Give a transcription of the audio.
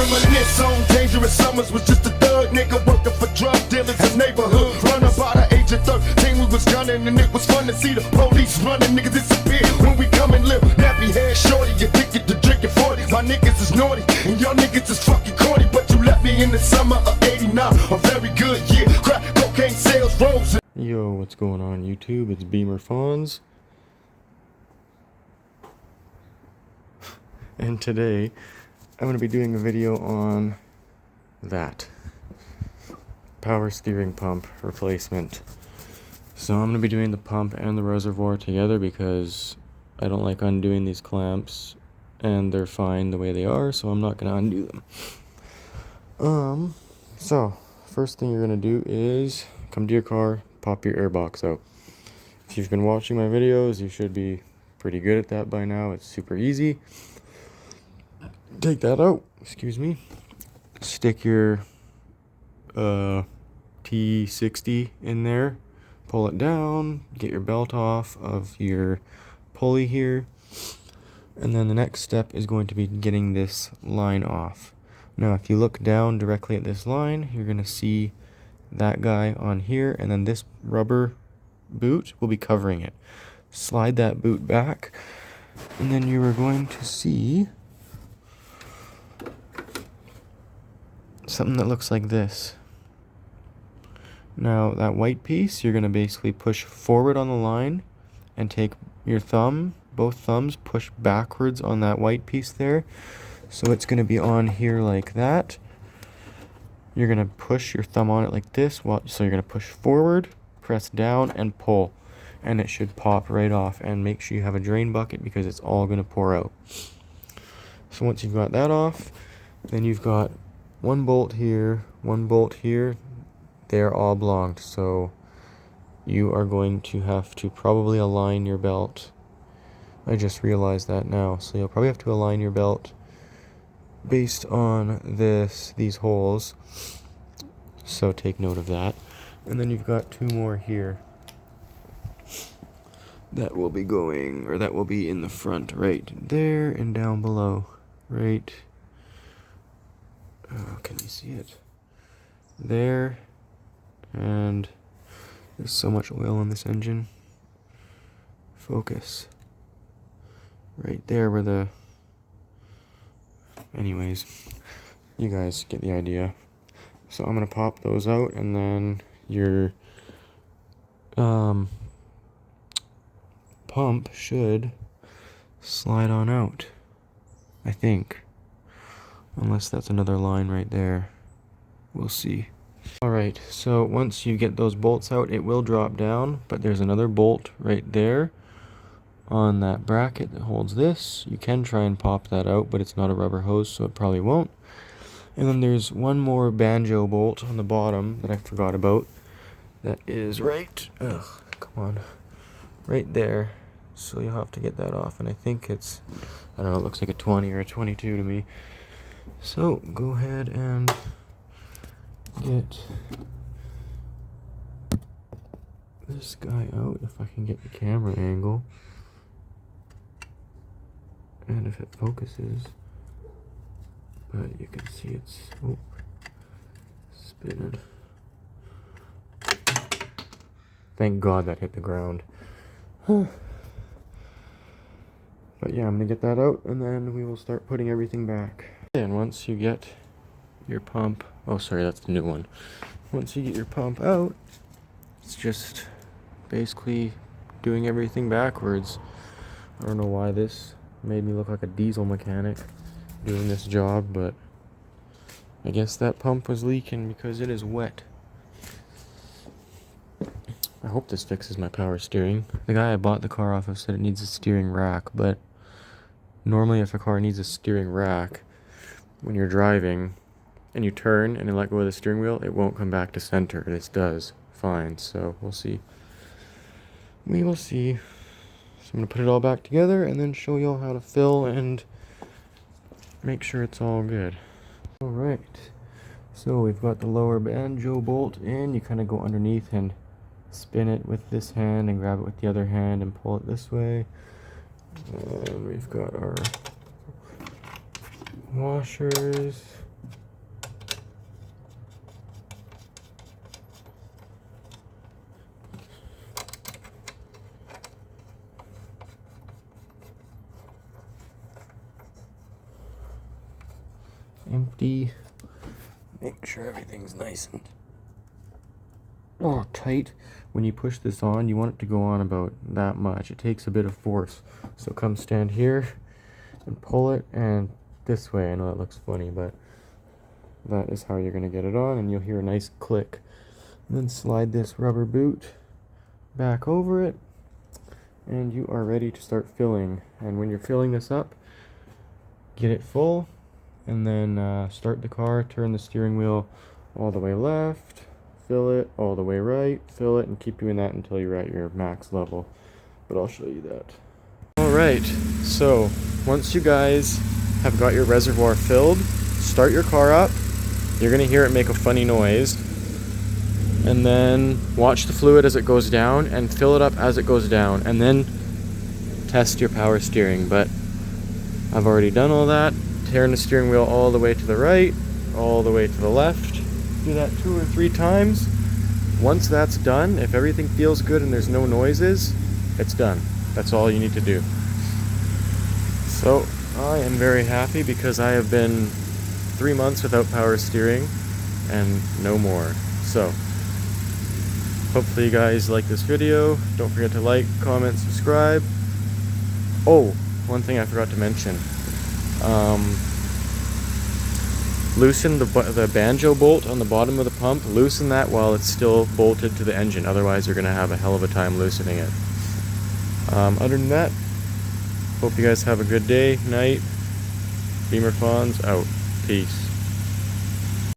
Reminisce on dangerous summers, was just a thug nigga working for drug dealers in neighborhood. Run about the age of 13, we was gunning, and it was fun to see the police running. Niggas disappear when we come and live. Nappy head shorty, addicted to drinking 40. My niggas is naughty, and y'all niggas is fucking corny. But you left me in the summer of '89, a very good year. Crack cocaine sales rose. Yo, what's going on YouTube? It's Beamer-Fonz. And today, I'm going to be doing a video on that. Power steering pump replacement. So I'm going to be doing the pump and the reservoir together because I don't like undoing these clamps and they're fine the way they are, so I'm not going to undo them. So first thing you're going to do is come to your car, pop your airbox out. If you've been watching my videos, you should be pretty good at that by now. It's super easy. Take that out, excuse me. Stick your T60 in there, pull it down, get your belt off of your pulley here, and then the next step is going to be getting this line off. Now if you look down directly at this line, you're going to see that guy on here, and then this rubber boot will be covering it. Slide that boot back, and then you are going to see something that looks like this. Now that white piece, you're going to basically push forward on the line and take your thumb, both thumbs, push backwards on that white piece there. So it's going to be on here like that. You're going to push your thumb on it like this. So you're going to push forward, press down, and pull. And it should pop right off. And make sure you have a drain bucket because it's all going to pour out. So once you've got that off, then you've got one bolt here, one bolt here. They're all blocked, so you are going to have to probably align your belt. I just realized that now, so you'll probably have to align your belt based on these holes. So take note of that. And then you've got two more here that will be going, or that will be in the front, right there and down below, right. Can you see it? There. And there's so much oil in this engine. Focus. Right there where the... Anyways, you guys get the idea. So I'm going to pop those out, and then your pump should slide on out, I think. Unless that's another line right there. We'll see. Alright, so once you get those bolts out, it will drop down, but there's another bolt right there on that bracket that holds this. You can try and pop that out, but it's not a rubber hose, so it probably won't. And then there's one more banjo bolt on the bottom that I forgot about. That is right there. So you'll have to get that off, and I think it's, I don't know, it looks like a 20 or a 22 to me. So go ahead and get this guy out, if I can get the camera angle and if it focuses, but you can see it's spinning. Thank God that hit the ground. But yeah, I'm gonna get that out, and then we will start putting everything back. And once you get your pump, oh sorry, that's the new one. Once you get your pump out, it's just basically doing everything backwards. I don't know why this made me look like a diesel mechanic doing this job, but I guess that pump was leaking because it is wet. I hope this fixes my power steering. The guy I bought the car off of said it needs a steering rack, but normally if a car needs a steering rack, when you're driving and you turn and you let go of the steering wheel, it won't come back to center. This does fine, so we'll see. We will see. So I'm going to put it all back together and then show you all how to fill and make sure it's all good. Alright, so we've got the lower banjo bolt in. You kind of go underneath and spin it with this hand and grab it with the other hand and pull it this way. And we've got our washers. empty. Make sure everything's nice and tight. When you push this on, you want it to go on about that much. It takes a bit of force. So come stand here and pull it, and this way. I know that looks funny, but that is how you're going to get it on, and you'll hear a nice click. And then slide this rubber boot back over it, and you are ready to start filling. And when you're filling this up, get it full, and then start the car, turn the steering wheel all the way left, fill it all the way right, fill it, and keep doing that until you're at your max level. But I'll show you that. Alright, so once you guys have got your reservoir filled, start your car up. You're going to hear it make a funny noise. And then watch the fluid as it goes down and fill it up as it goes down. And then test your power steering. But I've already done all that. Turn the steering wheel all the way to the right, all the way to the left. Do that 2 or 3 times. Once that's done, if everything feels good and there's no noises, it's done. That's all you need to do. So I am very happy because I have been 3 months without power steering and no more. So hopefully you guys like this video. Don't forget to like, comment, subscribe. Oh, one thing I forgot to mention. Loosen the banjo bolt on the bottom of the pump. Loosen that while it's still bolted to the engine. Otherwise you're going to have a hell of a time loosening it. Other than that, hope you guys have a good day, night. Beamer-Fonz out. Peace.